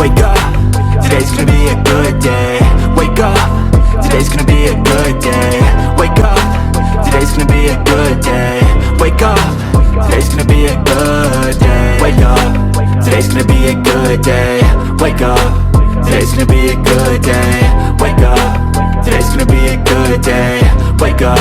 Wake up, today's gonna be a good day. Wake up, today's gonna be a good day. Wake up, today's gonna be a good day. Wake up, today's gonna be a good day. Wake up, today's gonna be a good day. Wake up, today's gonna be a good day. Wake up, today's gonna be a good day. Wake up,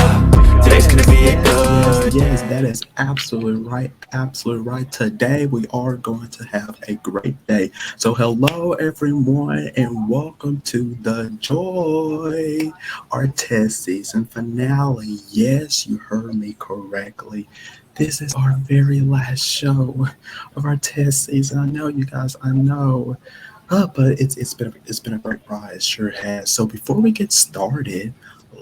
today's gonna be a good day. Yes, that is absolutely right. Absolutely right. Today we are going to have a great day. So hello everyone and welcome to the Joy, our test season finale. Yes, you heard me correctly. This is our very last show of our test season. I know you guys, I know. But it's been a great ride, it sure has. So before we get started,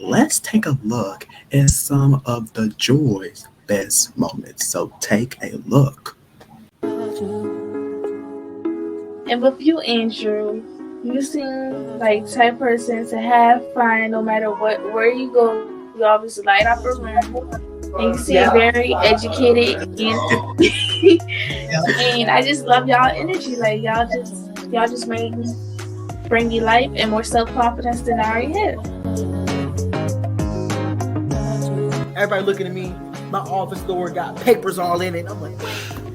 let's take a look at some of the Joy's best moments. So take a look. And with you, Andrew, you seem like type person to have fun no matter where you go. You always light up a room. And you seem very educated and and I just love y'all energy. Like y'all just bring me life and more self-confidence than I already have. Everybody looking at me. My office door got papers all in it. I'm like,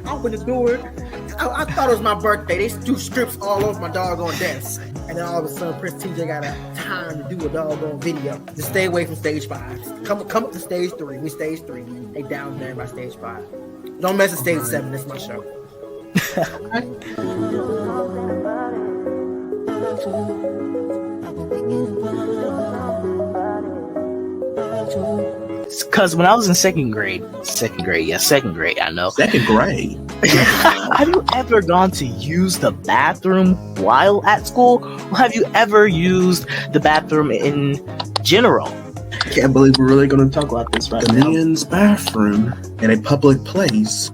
I open the door. I thought it was my birthday. They do strips all over my doggone desk. And then all of a sudden, Prince TJ got a time to do a doggone video. Just stay away from stage 5. Come up to stage 3. We stage 3. They down there by stage 5. Don't mess with stage 7. That's my show. Because when I was in second grade, I know. Second grade. Have you ever gone to use the bathroom while at school? Or have you ever used the bathroom in general? Can't believe we're really going to talk about this right now. The men's bathroom in a public place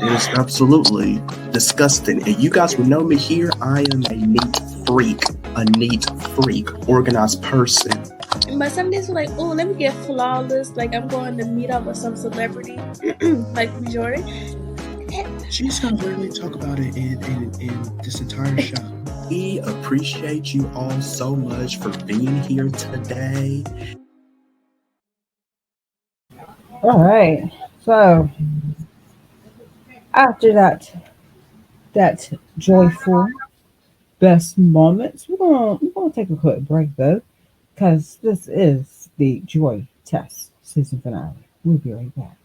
is absolutely disgusting. And you guys will know me here. I am a neat freak, organized person. But some days we're like, oh, let me get flawless. Like I'm going to meet up with some celebrity, like Jordan. She's gonna really talk about it in this entire show. We appreciate you all so much for being here today. All right. So after that joyful best moments, we're gonna take a quick break though, because this is the Joy Test season finale. We'll be right back.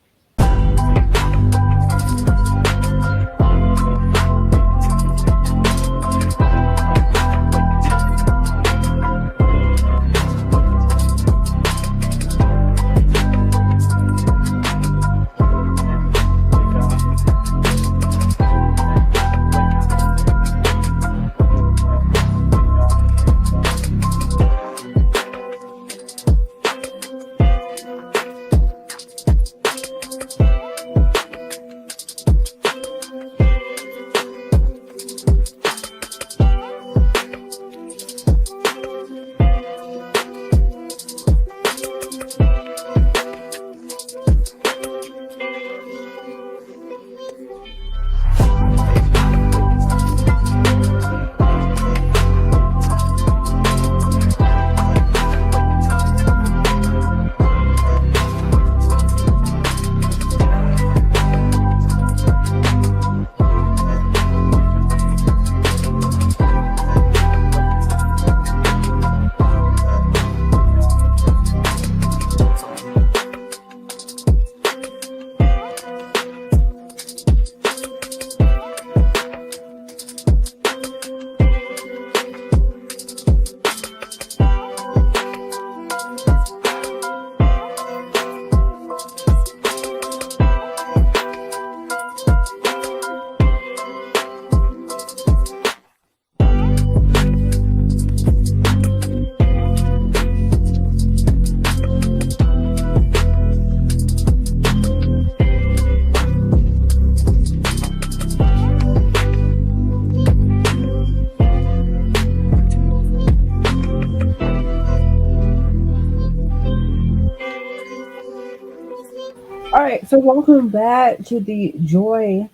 All right, so welcome back to the Joy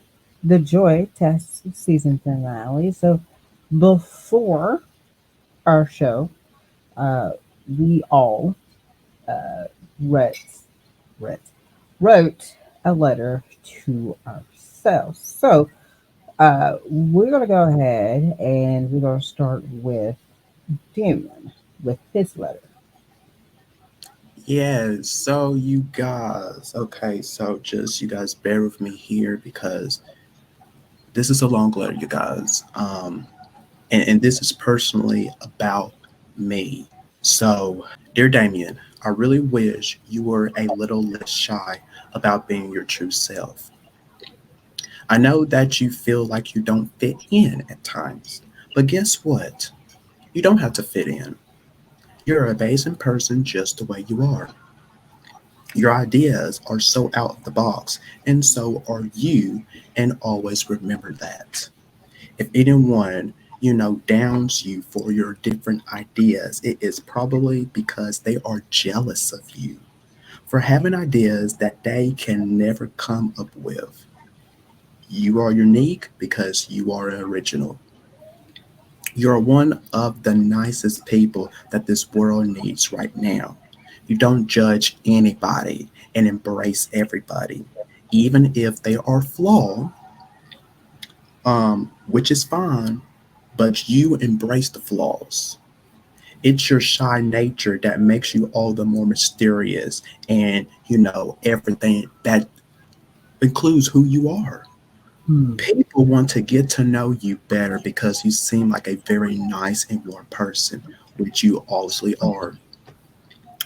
Test season finale. So before our show, we all uh, read, read, wrote a letter to ourselves. So we're going to go ahead and we're going to start with Damian with his letter. Yeah, so you guys, okay, so just you guys bear with me here because this is a long letter, you guys. And this is personally about me. So, dear Damien, I really wish you were a little less shy about being your true self. I know that you feel like you don't fit in at times, but guess what? You don't have to fit in. You're an amazing person just the way you are. Your ideas are so out of the box, and so are you, and always remember that. If anyone, downs you for your different ideas, it is probably because they are jealous of you for having ideas that they can never come up with. You are unique because you are original. You're one of the nicest people that this world needs right now. You don't judge anybody and embrace everybody, even if they are flawed, which is fine, but you embrace the flaws. It's your shy nature that makes you all the more mysterious and, everything that includes who you are. Hmm. People want to get to know you better because you seem like a very nice and warm person, which you obviously are.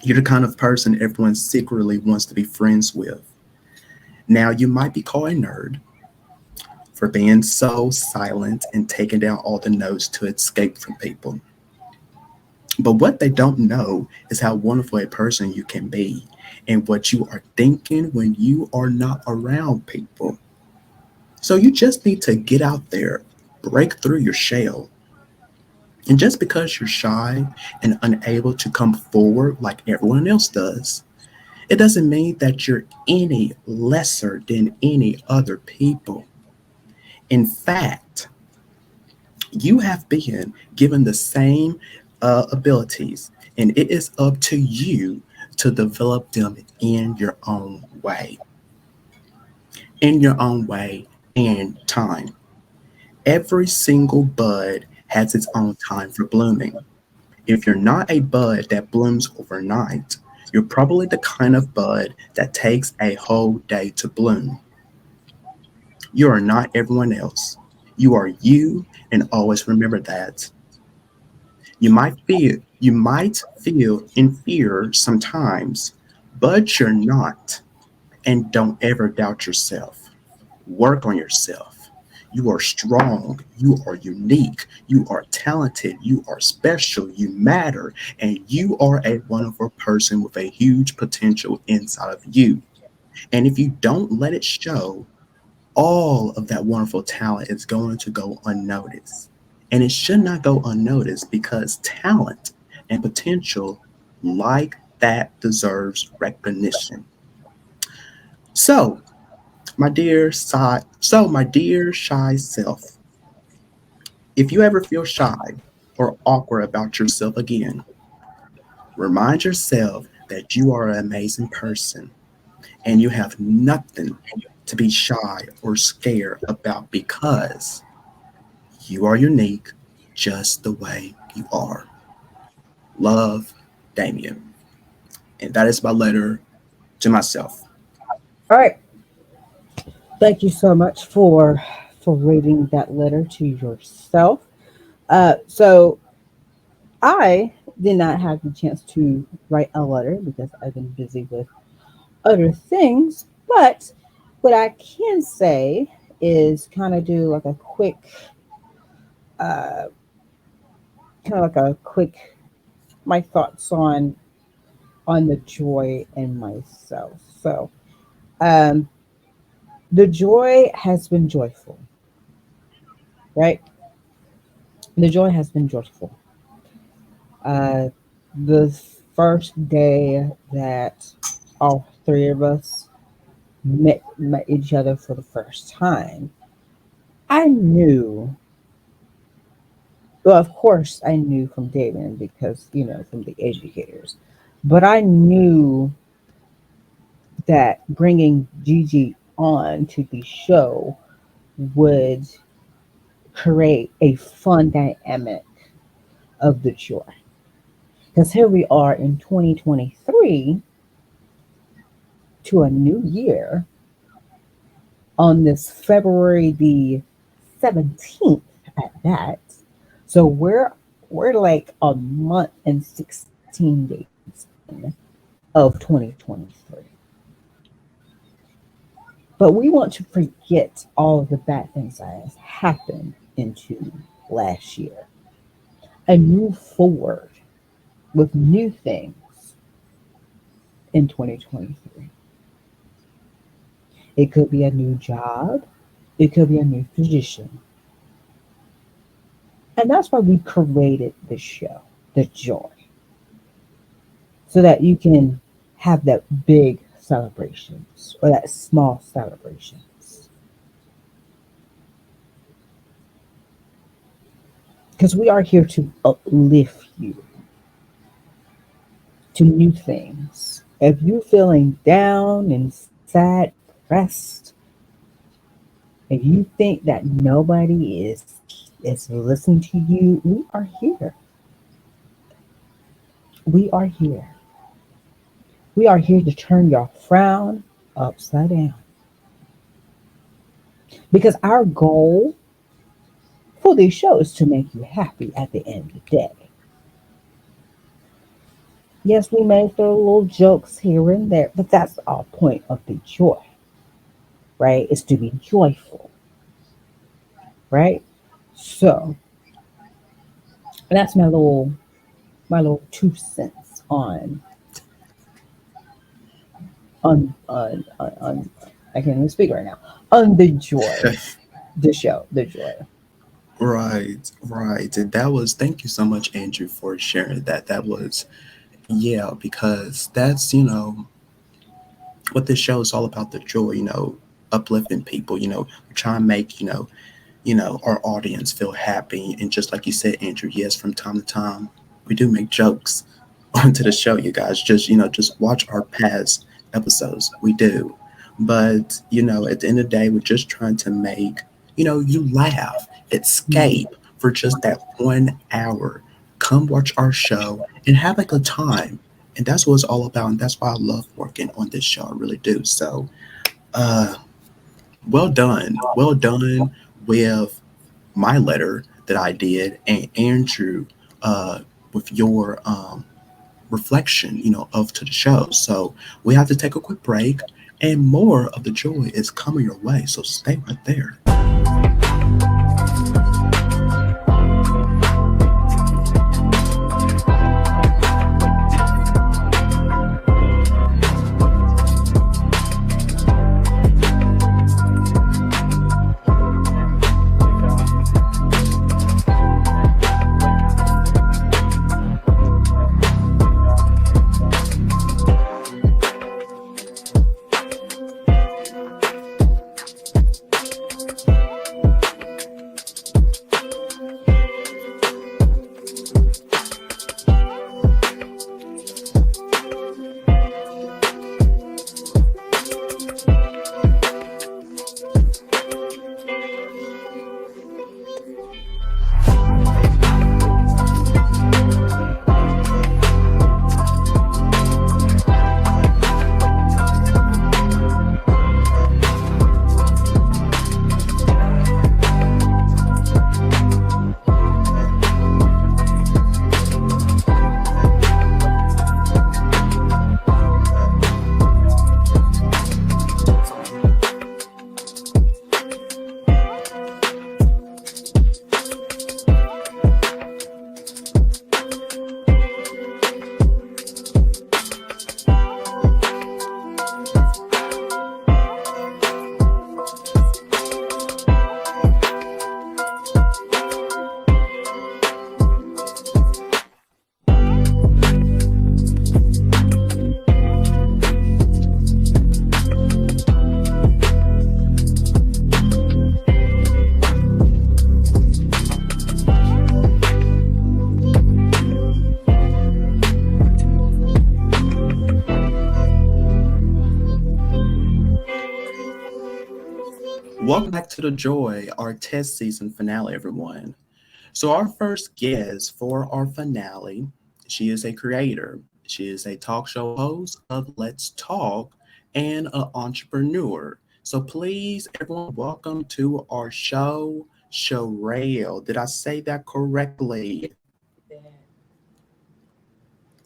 You're the kind of person everyone secretly wants to be friends with. Now, you might be called a nerd for being so silent and taking down all the notes to escape from people. But what they don't know is how wonderful a person you can be and what you are thinking when you are not around people. So you just need to get out there, break through your shell. And just because you're shy and unable to come forward like everyone else does, it doesn't mean that you're any lesser than any other people. In fact, you have been given the same abilities, and it is up to you to develop them in your own way, and time. Every single bud has its own time for blooming. If you're not a bud that blooms overnight, you're probably the kind of bud that takes a whole day to bloom. You are not everyone else. You are you, and always remember that. You might feel inferior sometimes, but you're not. And don't ever doubt yourself. Work on yourself. You are strong. You are unique. You are talented. You are special. You matter. And you are a wonderful person with a huge potential inside of you. And if you don't let it show, all of that wonderful talent is going to go unnoticed. And it should not go unnoticed because talent and potential like that deserves recognition. So, my dear shy self, if you ever feel shy or awkward about yourself again, remind yourself that you are an amazing person and you have nothing to be shy or scared about because you are unique just the way you are. Love, Damien. And that is my letter to myself. All right. Thank you so much for reading that letter to yourself. So I did not have the chance to write a letter because I've been busy with other things. But what I can say is kind of do like a quick, uh, my thoughts on the joy in myself. So um, the joy has been joyful, right? The joy has been joyful. Uh, the first day that all three of us met each other for the first time, I knew Well, of course, I knew from Damian because, from the educators. But I knew that bringing Gigi on to the show would create a fun dynamic of the joy. Because here we are in 2023 to a new year on this February the 17th at that. So we're like a month and 16 days in of 2023. But we want to forget all of the bad things that has happened into last year and move forward with new things in 2023. It could be a new job. It could be a new position. And that's why we created this show, The Joy, so that you can have that big celebrations or that small celebrations. Because we are here to uplift you to new things. If you're feeling down and sad, depressed, if you think that nobody is listening to you, we are here. We are here. We are here to turn your frown upside down. Because our goal for this show is to make you happy at the end of the day. Yes, we may throw little jokes here and there, but that's our point of the joy, right? It's to be joyful, right? So, and that's my little 2 cents on I can't even speak right now, on the joy, the show, the joy. Right. And that was, thank you so much, Andrew, for sharing that. That was, yeah, because that's, what this show is all about, the joy, uplifting people, try and make, our audience feel happy. And just like you said, Andrew, yes, from time to time, we do make jokes onto the show, you guys. Just watch our past episodes. We do. But, at the end of the day, we're just trying to make, you laugh, escape for just that 1 hour. Come watch our show and have a good time. And that's what it's all about. And that's why I love working on this show. I really do. So, well done. Well done with my letter that I did, and Andrew, with your reflection, of to the show. So we have to take a quick break, and more of the joy is coming your way. So stay right there. Welcome back to The Joy, our test season finale, everyone. So our first guest for our finale, she is a creator. She is a talk show host of Let's Talk and an entrepreneur. So please, everyone, welcome to our show, Cherrell. Did I say that correctly?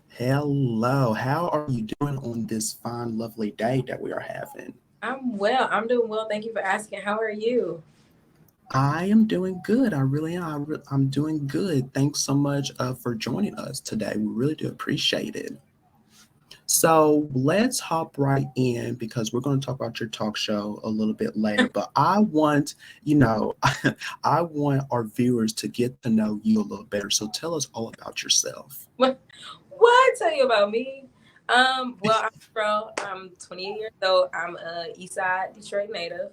Hello, how are you doing on this fine, lovely day that we are having? I'm well. I'm doing well. Thank you for asking. How are you? I am doing good. I really am. I'm doing good. Thanks so much for joining us today. We really do appreciate it. So let's hop right in because we're going to talk about your talk show a little bit later. But I want, I want our viewers to get to know you a little better. So tell us all about yourself. What? Tell you about me? Well, I'm 28 years old. I'm a Eastside Detroit native.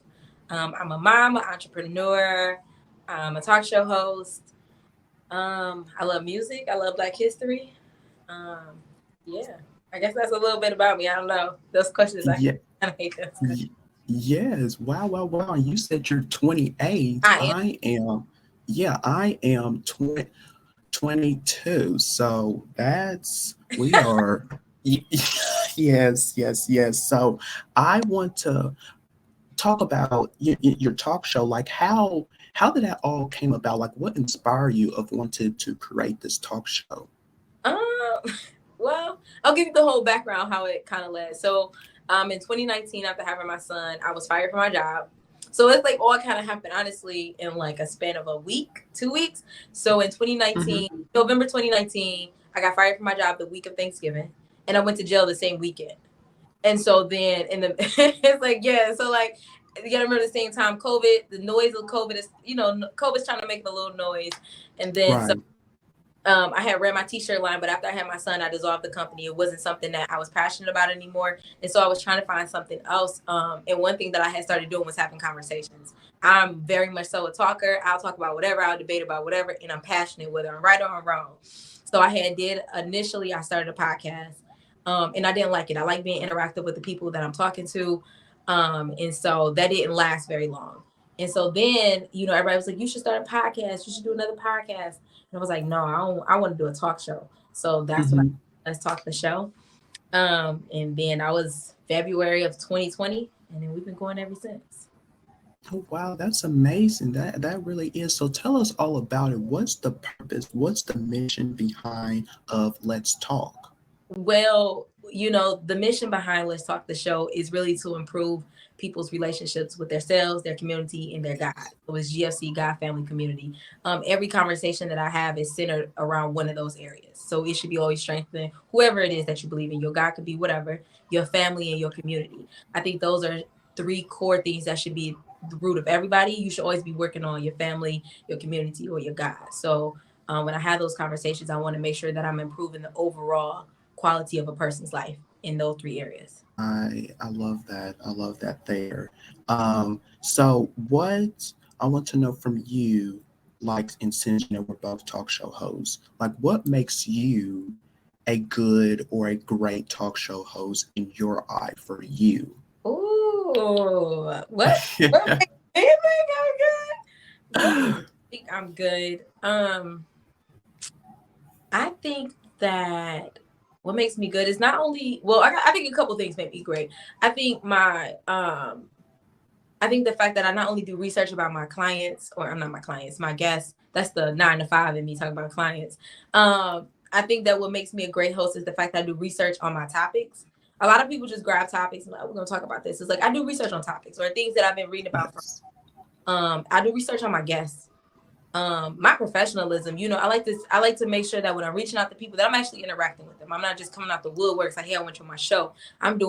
I'm a mom, an entrepreneur. I'm a talk show host. I love music. I love Black history. Yeah, I guess that's a little bit about me. I don't know. Those questions Yeah. I kind of hate those questions. Yes. Wow, wow, wow. You said you're 28. I I am 22. So we are, yes. So I want to talk about your talk show. Like how did that all came about? Like what inspired you of wanted to create this talk show? Well, I'll give you the whole background how it kind of led. So, in 2019, after having my son, I was fired from my job. So it's like all kind of happened honestly in like a span of a week, 2 weeks. So in 2019, November 2019, I got fired from my job the week of Thanksgiving, and I went to jail the same weekend. And so then it's like, yeah, so like you gotta remember the same time, COVID, the noise of COVID is, COVID's trying to make a little noise. And then Right. I had ran my t-shirt line, but after I had my son, I dissolved the company. It wasn't something that I was passionate about anymore. And so I was trying to find something else. And one thing that I had started doing was having conversations. I'm very much so a talker. I'll talk about whatever, I'll debate about whatever, and I'm passionate, whether I'm right or I'm wrong. So I started a podcast. And I didn't like it. I like being interactive with the people that I'm talking to. And so that didn't last very long. And so then, everybody was like, you should start a podcast. You should do another podcast. And I was like, no, I want to do a talk show. So that's what Let's Talk the show. And then I was February of 2020. And then we've been going ever since. Oh, wow, that's amazing. That really is. So tell us all about it. What's the purpose? What's the mission behind of Let's Talk? Well, the mission behind Let's Talk the show is really to improve people's relationships with themselves, their community, and their God. So it's GFC, God Family Community. Every conversation that I have is centered around one of those areas. So it should be always strengthening whoever it is that you believe in. Your God could be whatever, your family and your community. I think those are 3 core things that should be the root of everybody. You should always be working on your family, your community, or your God. So when I have those conversations, I want to make sure that I'm improving the overall quality of a person's life in those 3 areas. I love that. I love that there. So what I want to know from you, like, and since we're both talk show hosts, like what makes you a good or a great talk show host in your eye for you? Ooh, what makes me think I'm good? I'm good. I think that what makes me good is not only, I think a couple things make me great. I think I think the fact that I not only do research about my clients, or I'm not my clients, my guests, that's the 9 to 5 in me talking about clients. I think that what makes me a great host is the fact that I do research on my topics. A lot of people just grab topics and like, we're going to talk about this. It's like, I do research on topics or things that I've been reading about. I do research on my guests. My professionalism, I like to make sure that when I'm reaching out to people that I'm actually interacting with them. I'm not just coming out the woodworks like, hey, I went to my show. I done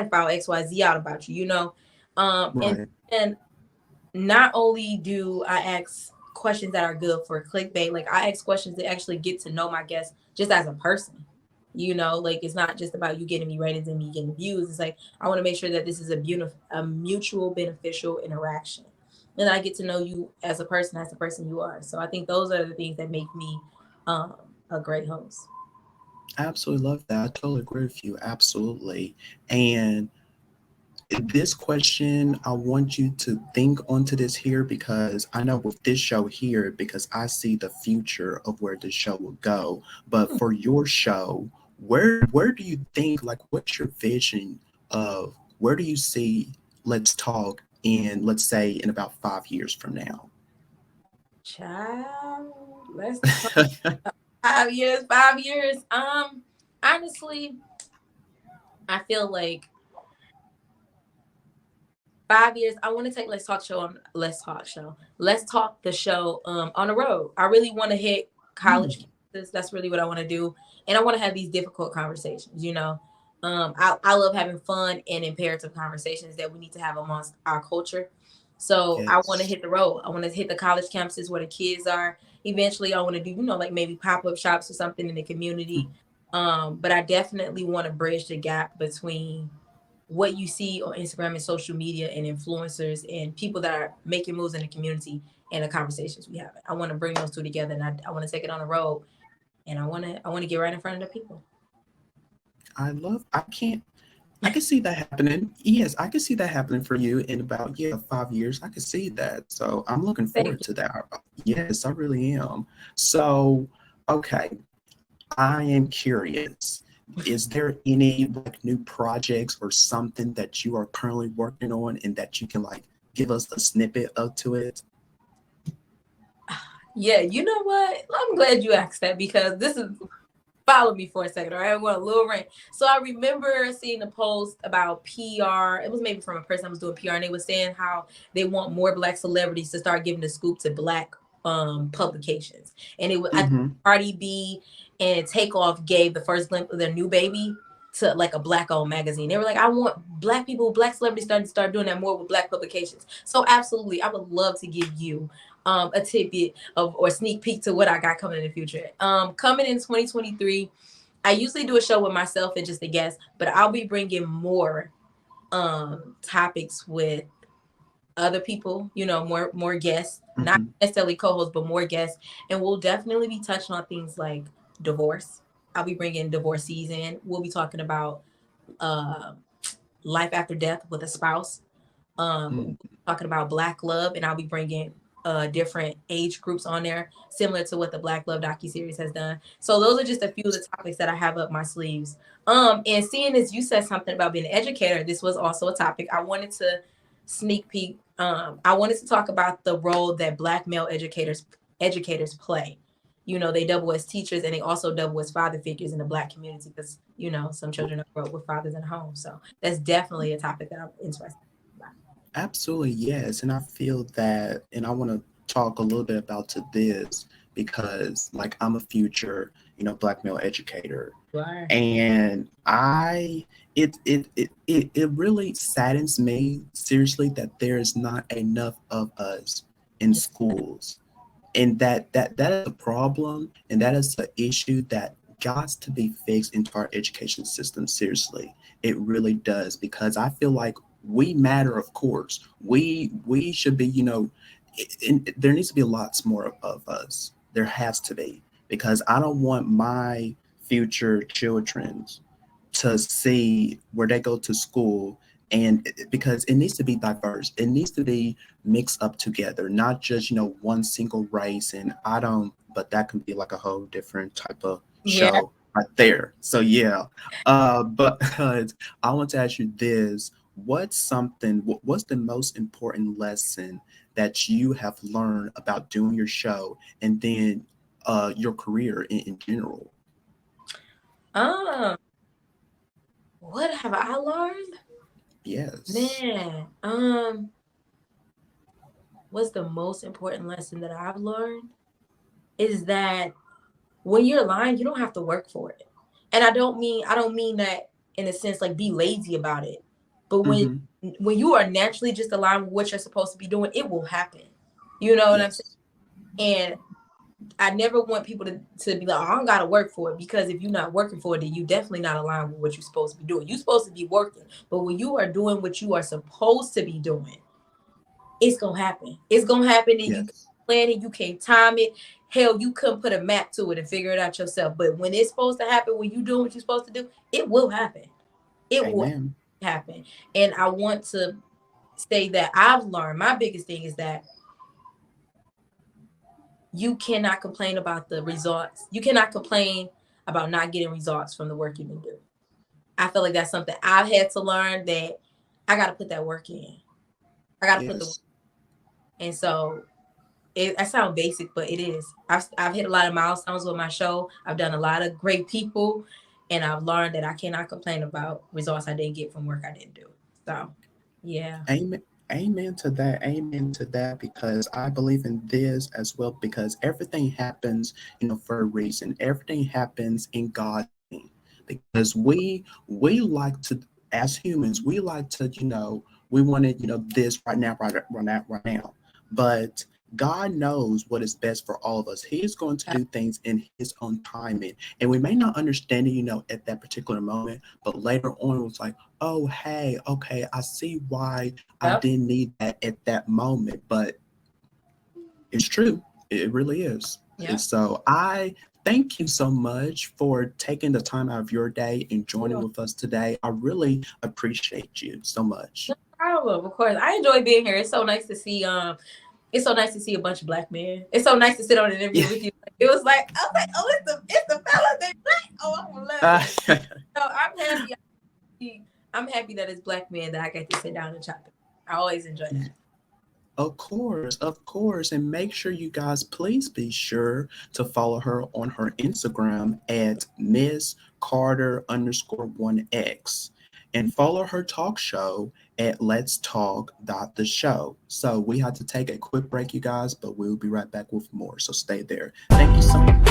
found XYZ out about you, Right. and not only do I ask questions that are good for clickbait, like I ask questions that actually get to know my guests just as a person. Like it's not just about you getting me ratings and me getting views. It's like, I want to make sure that this is a mutual beneficial interaction. And I get to know you as the person you are. So I think those are the things that make me a great host. Absolutely love that. I totally agree with you. Absolutely. And this question, I want you to think onto this here, because I know with this show here, because I see the future of where this show will go. But for your show, where do you think, like, what's your vision of where do you see Let's Talk in, let's say, in about 5 years from now? Child, let's talk. 5 years, 5 years. Honestly, I feel like 5 years, I want to take Let's Talk the show on the road. I really want to hit college campuses. That's really what I want to do. And I want to have these difficult conversations, you know. I love having fun and imperative conversations that we need to have amongst our culture. So I want to hit the road. I want to hit the college campuses where the kids are. Eventually, I want to do, you know, like maybe pop-up shops or something in the community. But I definitely want to bridge the gap between what you see on Instagram and social media and influencers and people that are making moves in the community and the conversations we have. I want to bring those two together, and I want to take it on the road, and I want to get right in front of the people. I can see that happening. Yes, I can see that happening for you in about 5 years. I can see that. So I'm looking forward to that. Yes, I really am. So, okay, I am curious. Is there any like new projects or something that you are currently working on and that you can like give us a snippet of to it? Yeah, you know what? I'm glad you asked that, because this is, follow me for a second, all right? I want a little rant. So I remember seeing a post about PR. It was maybe from a person that was doing PR, and they were saying how they want more Black celebrities to start giving the scoop to Black publications. And it was I think Cardi B and Takeoff gave the first glimpse of their new baby to like a Black-owned magazine. They were like, I want Black people, Black celebrities to start doing that more with Black publications. So absolutely, I would love to give you a tidbit of or sneak peek to what I got coming in the future. Coming in 2023, I usually do a show with myself and just a guest, but I'll be bringing more topics with other people, you know, more guests, not necessarily co-hosts, but more guests. And we'll definitely be touching on things like divorce. I'll be bringing divorcees in. We'll be talking about life after death with a spouse. Talking about Black love, and I'll be bringing different age groups on there, similar to what the Black Love docuseries has done. So those are just a few of the topics that I have up my sleeves. And seeing as you said something about being an educator, this was also a topic I wanted to sneak peek. I wanted to talk about the role that Black male educators play. You know, they double as teachers, and they also double as father figures in the Black community, because, you know, some children grow up with fathers in the home. So that's definitely a topic that I'm interested in. Absolutely, yes. And I feel that, and I want to talk a little bit about to this, because like I'm a future, you know, Black male educator. Right. And it really saddens me seriously that there is not enough of us in schools. And that is a problem, and that is an issue that got to be fixed into our education system. Seriously, it really does, because I feel like we matter. Of course, we should be. You know, there needs to be lots more of us. There has to be, because I don't want my future children to see where they go to school. And because it needs to be diverse, it needs to be mixed up together, not just, you know, one single race. And but that can be like a whole different type of show right there. So but I want to ask you this: what's the most important lesson that you have learned about doing your show, and then your career in general? What have I learned? Yes. Man, what's the most important lesson that I've learned is that when you're aligned, you don't have to work for it. And I don't mean that in a sense like be lazy about it. But when you are naturally just aligned with what you're supposed to be doing, it will happen. You know what I'm saying? And I never want people to be like, oh, I don't gotta work for it, because if you're not working for it, then you definitely not aligned with what you're supposed to be doing. You're supposed to be working, but when you are doing what you are supposed to be doing, it's gonna happen. It's gonna happen, and you can plan it, you can't time it. Hell, you couldn't put a map to it and figure it out yourself. But when it's supposed to happen, when you're doing what you're supposed to do, it will happen. It will. happen. And I want to say that I've learned, my biggest thing is that you cannot complain about the results. You cannot complain about not getting results from the work you can do. I feel like that's something I've had to learn, that I got to put that work in. I got to put the work in. And so I sound basic, but it is. I've hit a lot of milestones with my show. I've done a lot of great people, and I've learned that I cannot complain about results I didn't get from work I didn't do. So, yeah. Amen to that. Amen to that, because I believe in this as well, because everything happens, for a reason. Everything happens in God's name, because we like to, as humans, we like to, we wanted, this right now, right now. But God knows what is best for all of us. He's going to do things in his own timing. And we may not understand it, at that particular moment, but later on it was like, oh, hey, okay, I see why I didn't need that at that moment. But it's true. It really is. Yep. And so I thank you so much for taking the time out of your day and joining with us today. I really appreciate you so much. No problem. Of course. I enjoy being here. It's so nice to see it's so nice to see a bunch of black men. It's so nice to sit on an interview with you. It was like, I was like, oh, it's the fellas that black. Oh, I'm gonna love it. So I'm happy. I'm happy that it's black men that I get to sit down and chat. I always enjoy that. Of course. And make sure you guys, please be sure to follow her on her Instagram at Miss Carter _1X. And follow her talk show at Let's Talk the show. So we had to take a quick break, you guys, but we'll be right back with more. So stay there. Thank you so much.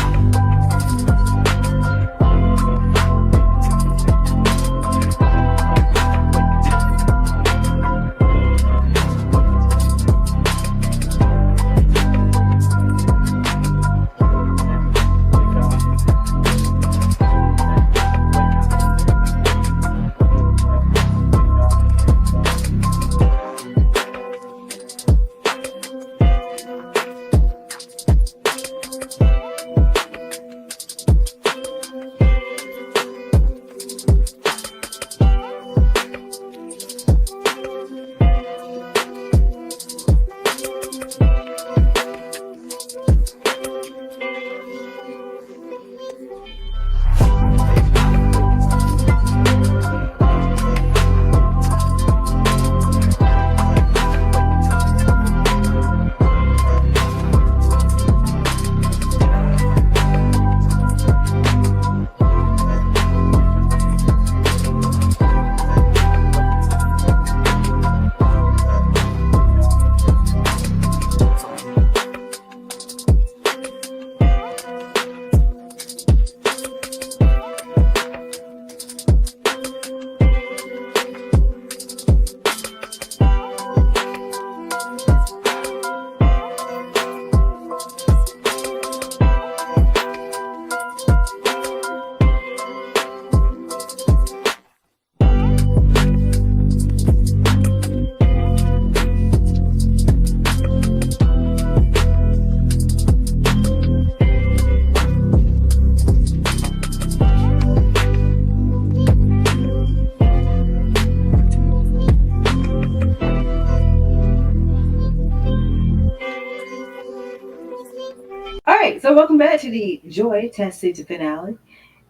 So welcome back to the Joy Test Season finale.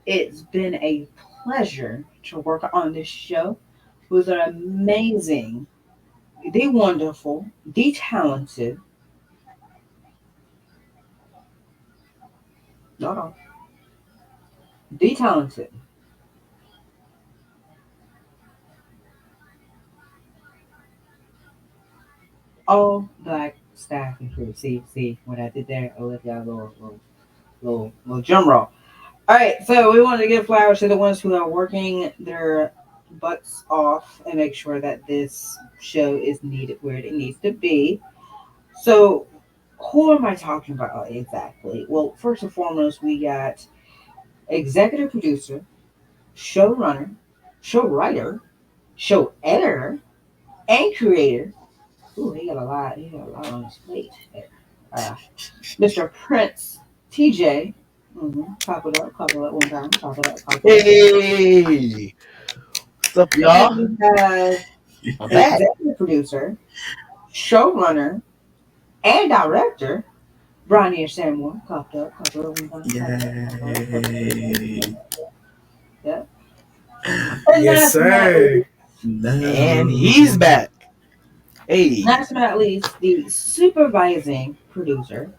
It's been a pleasure to work on this show. It was an amazing, the wonderful, the talented, the talented, all black staff and crew. See what I did there? I'll let y'all little drum roll. All right, so we want to give flowers to the ones who are working their butts off and make sure that this show is needed where it needs to be. So, who am I talking about exactly? Well, first and foremost, we got executive producer, showrunner, show writer, show editor, and creator. Ooh, he got a lot on his plate there. Mr. Prince TJ. Pop it up one time. Pop it up. Hey! What's up, y'all? And we have I'm back. executive producer, showrunner, and director, Bry'Neir Seymore. Clap up. Yay. Yep. Yes, sir. No. And he's back. Hey. Last but not least, the supervising producer,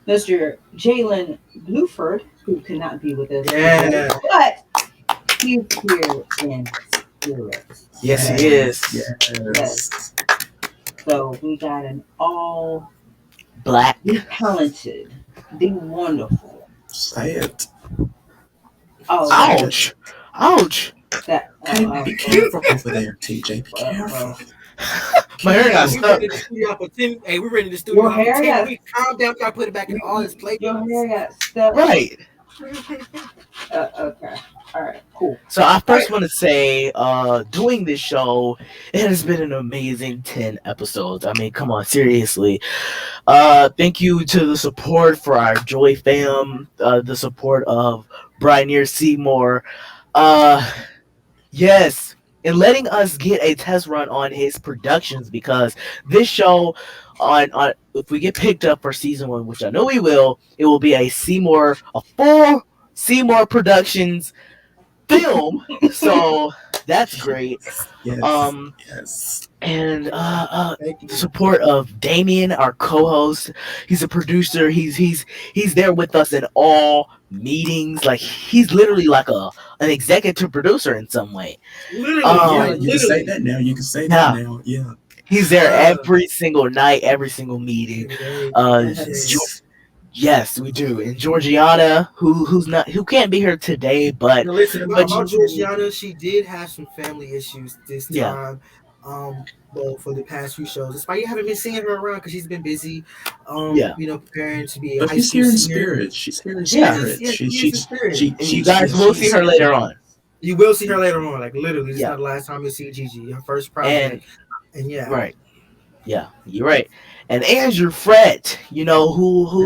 Mr. Jalen Bluford, who cannot be with us Yeah. today, but he's here in spirit. Yes, he is. Yes. So we got an all Black. the talented, the wonderful. Say it. Oh, Ouch. Ouch. that. Hey, be careful over there, TJ. Be careful. My hair got We stuck. ready to studio for 10. Hey, we're ready to studio Your for hair 10 got- weeks. Calm down. We gotta put it back in all its place. Your hair got stuck. Right. Okay. All right. Cool. So I first want to say, doing this show, it has been an amazing 10 episodes. I mean, come on, seriously. Thank you to the support for our Joy fam, the support of Bry'Neir Seymore. Yes, and letting us get a test run on his productions, because this show, on if we get picked up for season 1, which I know we will, it will be a full Seymore Productions film. So that's great. Yes. Yes. And Thank you. the support of Damian, our co-host. He's a producer. He's there with us in all meetings. Like, he's literally like an executive producer in some way. Literally, Yeah, like, you can say literally. that now. You can say that now. Yeah. He's there every single night, every single meeting. Yes. Yes, we do. And Georgiana, who can't be here today, but Now listen, about but Georgiana, she did have some family issues this Yeah. time. Well, for the past few shows, despite you haven't been seeing her around because she's been busy. Yeah. You know, preparing to be a But high she's school here in senior. spirit. She's here in Yeah. spirit. Yes, she is in spirit. and you guys will see her later on. You will see her later on. Like, literally, this is Yeah. not the last time you'll see Gigi. Her first project, and yeah, Right. Yeah, you're right. And Andrew Fred, who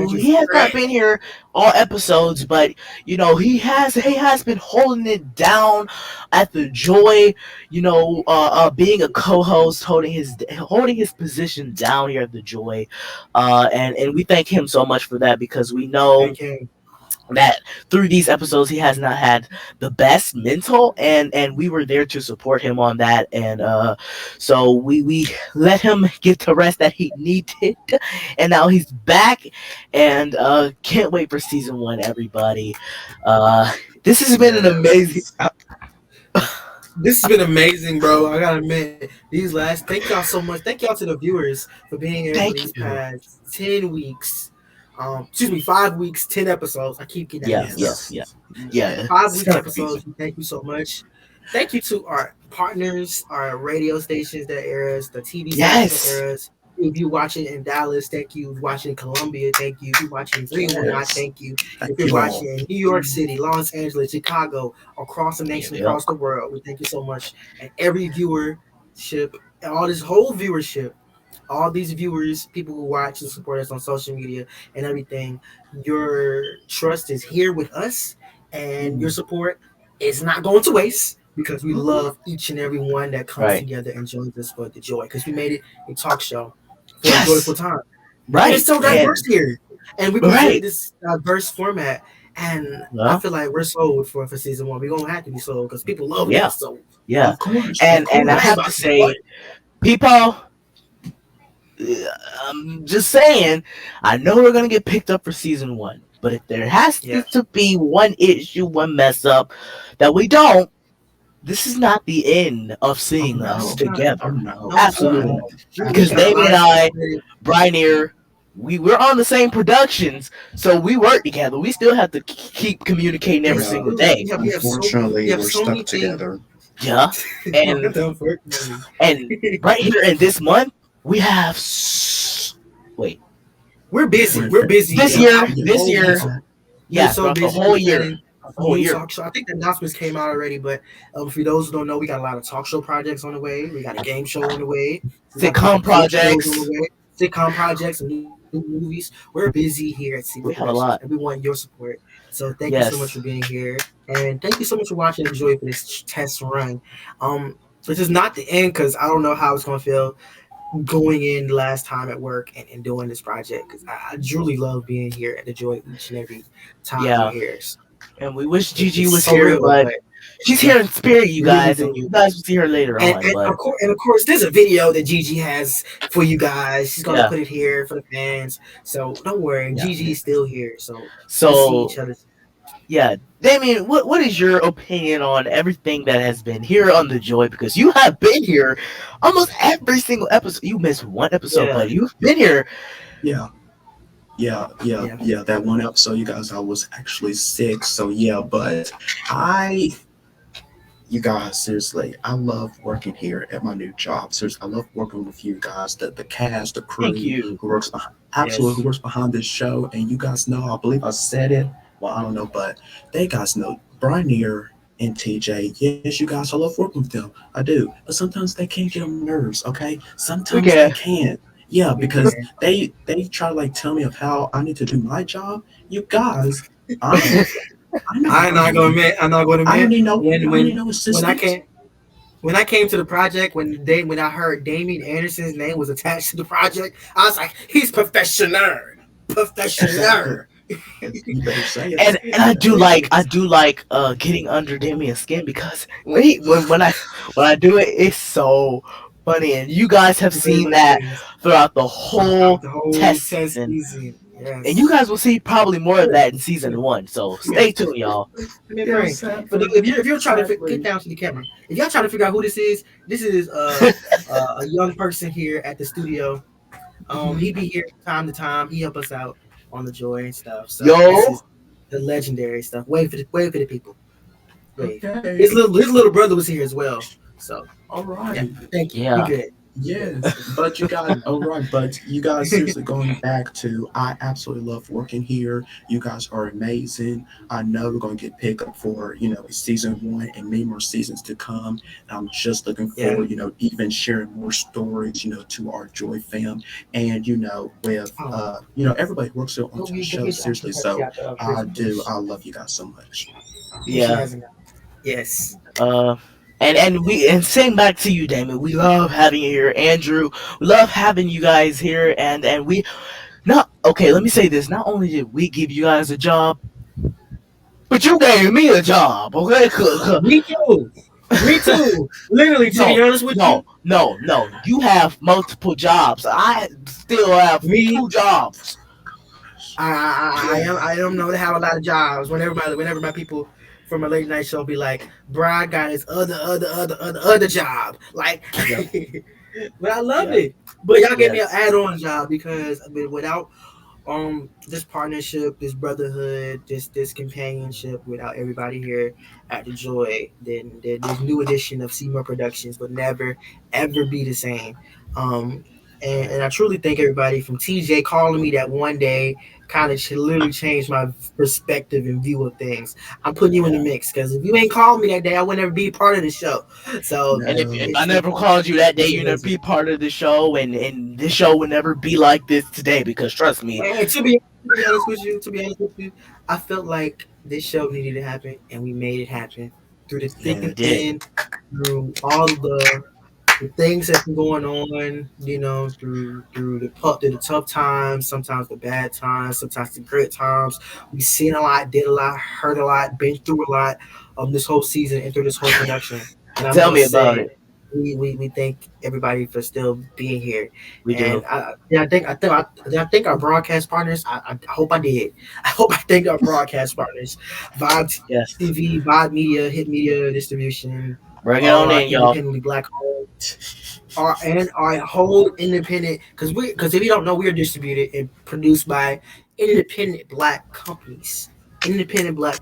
Andrew he has not Fred. been here all episodes, but he has been holding it down at the Joy, being a co-host, holding his position down here at the Joy, and we thank him so much for that, because we know Okay. that through these episodes he has not had the best mental, and we were there to support him on that, and so we let him get the rest that he needed, and now he's back, and can't wait for season 1, everybody. This has been an amazing This has been amazing, bro. I gotta admit, thank y'all so much. Thank y'all to the viewers for being here for Thank these you. past 10 weeks. 5 weeks, 10 episodes. I keep getting that. Yes. Yeah. 5 weeks It's episodes. Thank you so much. Thank you to our partners, our radio stations that air us, the TV Yes. stations that air us. If you're watching in Dallas, thank you. If you're watching in Columbia, thank you. If you're watching in Fremont, Yes. thank you. Thank If you're you all. watching in New York City, Los Angeles, Chicago, across the nation, Yeah. across the world, we thank you so much. And every viewership, and all this whole viewership, all these viewers, people who watch and support us on social media and everything, your trust is here with us, and your support is not going to waste, because we love each and every one that comes Right. together and joins us for the joy, because we made it a talk show for Yes. a joyful time. Right. And it's so diverse here, and we Right. presented this diverse format, and Yeah. I feel like we're sold for season 1. We're gonna have to be sold because people love Yeah. it. So Yeah. Of course. And of course. I have to say, people, I'm just saying, I know we're gonna get picked up for season 1, but if there has to be one issue, one mess up that we don't, this is not the end of seeing us together. No. Absolutely. No. Because Damian and I, Bry'Neir, we're on the same productions, so we work together. We still have to keep communicating every single day. Yeah, we have Unfortunately, we have we're so many stuck together. Yeah. And Unfortunately. and right here in this month, we have We're busy. We're busy. This Yeah. year, yeah, We're so throughout the busy whole year. planning a Whole new year. talk show. I think the announcements came out already, but for those who don't know, we got a lot of talk show projects on the way. We got a game show on the way. We got Sitcom projects. shows on the way. Sitcom projects and new movies. We're busy here at Seymore We have a Productions, lot. and we want your support. So thank you so much Yes. for being here, and thank you so much for watching and enjoy for this test run. This is not the end because I don't know how it's gonna feel going in last time at work and doing this project because I truly love being here at the Joy each and every time we're Yeah. here. And we wish Gigi It's was so here, real, but but she's yeah, here in spirit, you we really guys, and do. you guys will see her later And, on. and But of course, there's a video that Gigi has for you guys. She's gonna yeah, put it here for the fans, so don't worry. yeah. Gigi's still here, so we'll see each So other. yeah, Damien, what is your opinion on everything that has been here on the Joy? Because you have been here almost every single episode. You missed one episode, Yeah, but you've been here. Yeah. yeah, That one episode, you guys, I was actually sick. So yeah, but I, you guys, seriously, I love working here at my new job. Seriously, I love working with you guys, the cast, the Thank crew you. who works behind, absolutely who yes. works behind this show. And you guys know, I believe I said it. Well, I don't know, but they guys know Bry'Neir and TJ. Yes, you guys, I love working with them. I do, but sometimes they can't get on my nerves. Okay, We sometimes they can. can't. Yeah, We because can. they try to like tell me of how I need to do my job. You guys, I'm I'm not I'm not gonna arguing. admit. I'm not gonna I don't admit need no I when don't need when no when I assistance. came when I came to the project when I heard Damian Anderson's name was attached to the project, I was like, he's Exactly. professional. You better say it. And I do like getting under Damien's skin because when I do it, it's so funny, and you guys have It very seen much that is. throughout the Throughout whole the whole test test season, season. and you Yes. guys will see probably more of that in season one. So stay tuned, y'all. Give me a Yeah, break. But exactly. if you're trying to get Exactly. down to the camera, if y'all trying to figure out who this is a young person here at the studio. He be here from time to time. He help us out on the Joy and stuff. So this Yo, is the legendary stuff. Wait for the people. Wait. Okay. His little brother was here as well. So All yeah, right. thank you. We yeah, good. Yes, but you guys, all right, but you guys, seriously, going back to, I absolutely love working here. You guys are amazing. I know we're going to get picked up for, season one and many more seasons to come. And I'm just looking Yeah. forward, even sharing more stories, to our Joy fam. And, with, everybody who works on the show, seriously. So I love you guys so much. She yeah. hasn't. Yes. Uh, and same back to you, Damon. We love having you here, Andrew. We love having you guys here, and we not okay. Let me say this: not only did we give you guys a job, but you gave me a job. Okay, Me too. Me too. Literally, to be no, honest with you, no. You have multiple jobs. I still have me, two jobs. I don't know. They have a lot of jobs. Whenever my people from a late night show be like, "Brad got his other job," like, Yep. but I love Yeah. it. But y'all gave me an Yes. add-on job because without this partnership, this brotherhood, this companionship, without everybody here at the Joy, then this new edition of Seymore Productions would never ever be the same. Um, and I truly thank everybody from TJ calling me that one day kind of literally changed my perspective and view of things. I'm putting you in the Yeah. mix because if you ain't called me that day, I would never be part of the show. So And if I it's never called you that day, it's you'd never amazing. be part of the show, and this show would never be like this today. Because trust me, And to be honest with you, I felt like this show needed to happen, and we made it happen through the thick yeah, you and did. thin, through all of the things that's been going on, through the tough times, sometimes the bad times, sometimes the great times. We've seen a lot, did a lot, heard a lot, been through a lot this whole season and through this whole production. And I Tell me must about say, it. we thank everybody for still being here. We And do. I think our broadcast partners. I hope I did. I hope I thanked our broadcast partners, Vibe Yes. TV, Vibe Media, Hit Media Distribution, Bring it all on our in, y'all. independently black owned, our whole independent. Because if you don't know, we are distributed and produced by independent black companies, independent black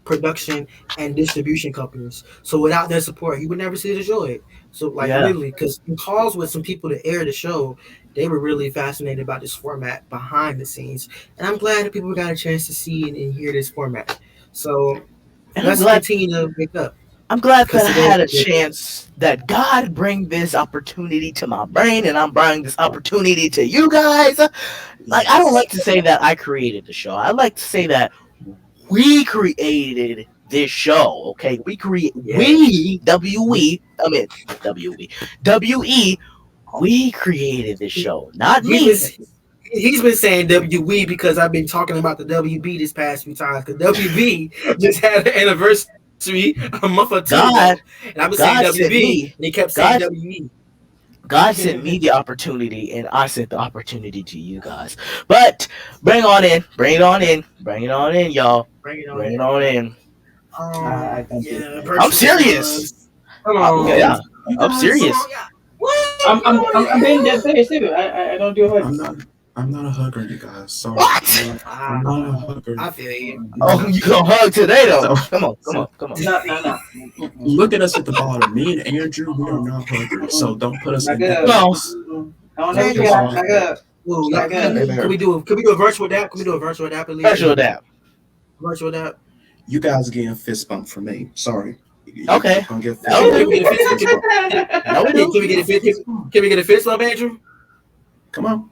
production and distribution companies. So without their support, you would never see the Joy. So like Yeah. literally, because in calls with some people to air the show, they were really fascinated about this format behind the scenes, and I'm glad that people got a chance to see and hear this format. So And let's continue to wake up I'm glad that because I today had a is a good day. chance that God bring this opportunity to my brain, and I'm bringing this opportunity to you guys. Like I don't Yes. like to say that I created the show. I like to say that we created this show. Okay, we we created this show, not me. He's been saying WE because I've been talking about the WB this past few times. Because WB just had an anniversary a month or two ago, and I've been saying WB, and he kept saying WE. God sent me the opportunity, and I sent the opportunity to you guys. But bring it on in, y'all. Bring it on in. I'm serious. Yeah, I'm serious. I'm being dead serious too. I don't do a hug. I'm not a hugger, you guys. So What? I'm not a hugger. I feel you. Oh, you gonna hug today though? Come on. No. Look at us at the bottom. Me and Andrew, we are not huggers. So don't put us in that No. box. I don't know. Can we do a virtual dap? Can we do a virtual dap? Virtual dap. You guys are getting fist bump from me. Sorry. Okay. Can we get a fist bump, Andrew? Come on.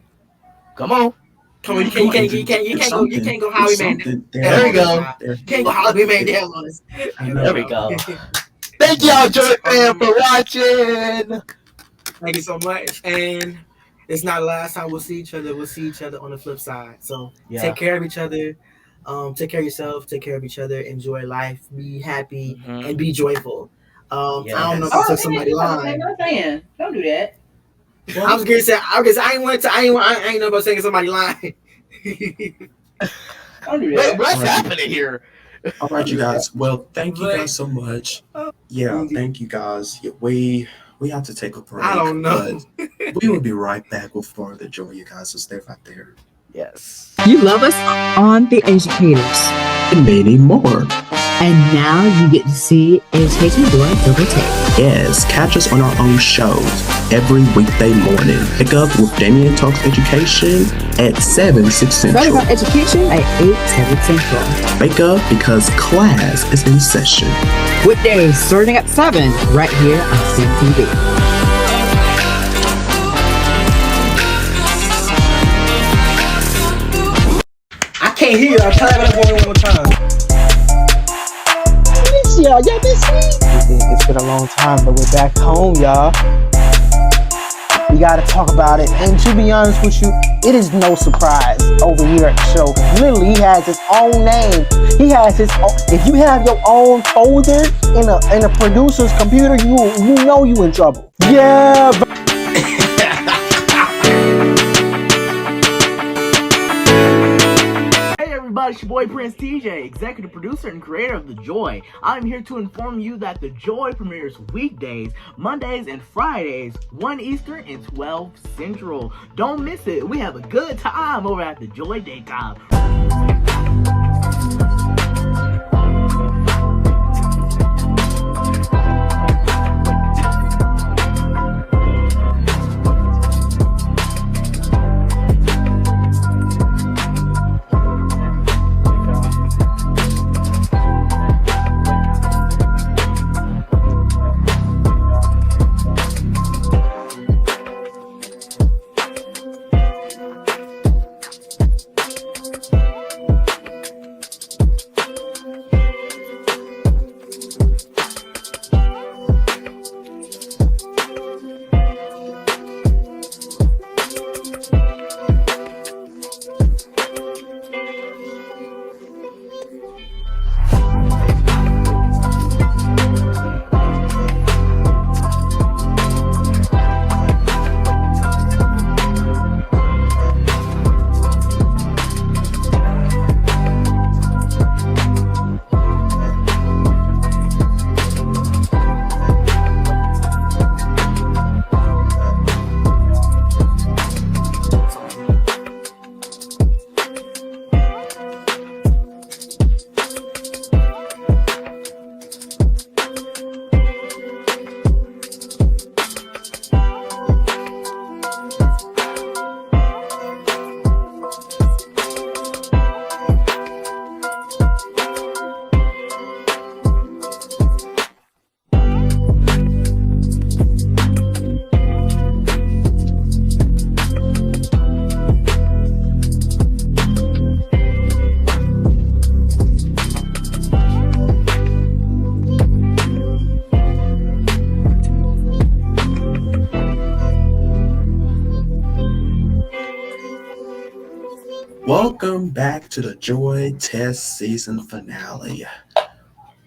You can't go Howie Mandel. There we go. You can't go Howie Mandel on us. There we go. Thank y'all, Joy fam, for watching. Thank you so much. And it's not the last time we'll see each other. We'll see each other on the flip side. So take care of each other. Take care of yourself. Take care of each other. Enjoy life. Be happy and be joyful. I don't know if I took somebody's line. Don't do that. I was gonna say, I ain't know about saying somebody lying. Don't do that. What's happening here? All right, you guys. Well, thank you guys so much. Yeah, thank you guys. Yeah, we have to take a break. I don't know. But we will be right back with further joy, you guys. So stay right there. Yes. You love us on The Educators. And many more. And now you get to see Education Boy Overtake. Yes, catch us on our own shows every weekday morning. Pick up with Damian Talks Education at 7, 6 Central. Right about education at 8, 7 Central. Wake up because class is in session. Weekdays starting at 7 right here on CTV. I can't hear. I'm trying to one more time. Y'all miss me? It's been a long time, but we're back home, y'all. We gotta talk about it. And to be honest with you, it is no surprise over here at the show. Literally, he has his own name. He has his own. If you have your own folder in a producer's computer, you know you in trouble. Yeah. It's your boy Prince TJ, executive producer and creator of The Joy. I'm here to inform you that The Joy premieres weekdays, Mondays and Fridays, 1 Eastern and 12 Central. Don't miss it. We have a good time over at The Joy Daytime. Welcome back to the Joy Test Season finale.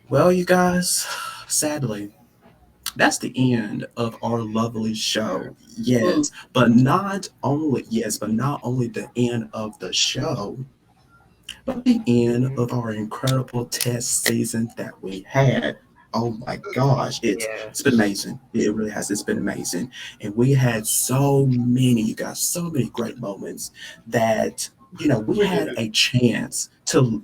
Well, you guys, sadly, that's the end of our lovely show. Yes, but not only the end of the show, but the end of our incredible test season that we had. Oh my gosh, it's been amazing. It really has. It's been amazing. And we had so many, you guys, so many great moments that, we had a chance to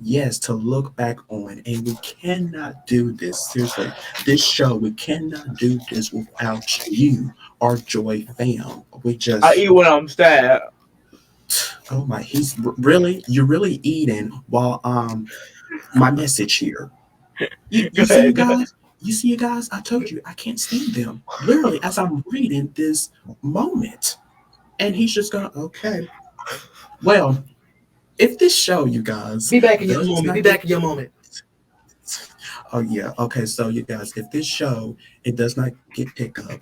look back on, and we cannot do this. Seriously, this show, we cannot do this without you, our Joy fam. I eat when I'm sad. Oh my, you're really eating while my message here. You see you guys, I told you I can't stand them. Literally, as I'm reading this moment. And he's just going, okay. Well, if this show, you guys, be back in your moment. Oh yeah, okay, so you guys, if this show it does not get picked up,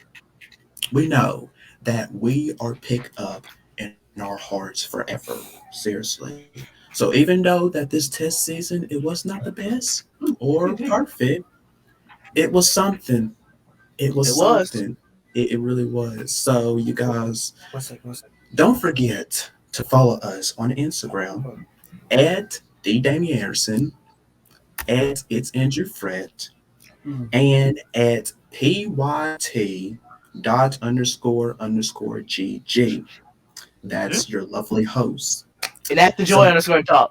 we know that we are picked up in our hearts forever. Seriously. So even though that this test season it was not the best or perfect, it was something. It was something. It really was. So you guys, One second. don't forget to follow us on Instagram at the Damian Anderson, at It's Andrew Fret, and at pyt.__GG. That's your lovely host. And at the Joy _Talk.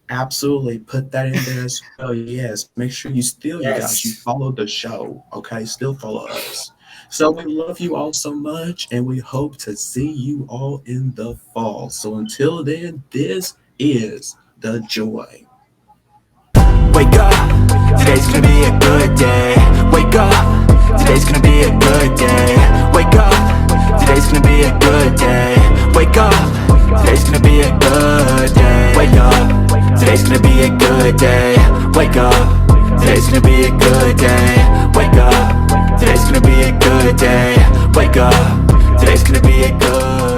Absolutely, put that in there as well. Yes, make sure you guys, you follow the show. Okay, still follow us. So we love you all so much, and we hope to see you all in the fall. So until then, this is the Joy. Wake up, today's gonna be a good day. Wake up, today's gonna be a good day. Wake up, today's gonna be a good day. Wake up, today's gonna be a good day. Wake up, today's gonna be a good day. Wake up, today's gonna be a good day. Wake up, today's gonna be a good day. Wake up, today's gonna be a good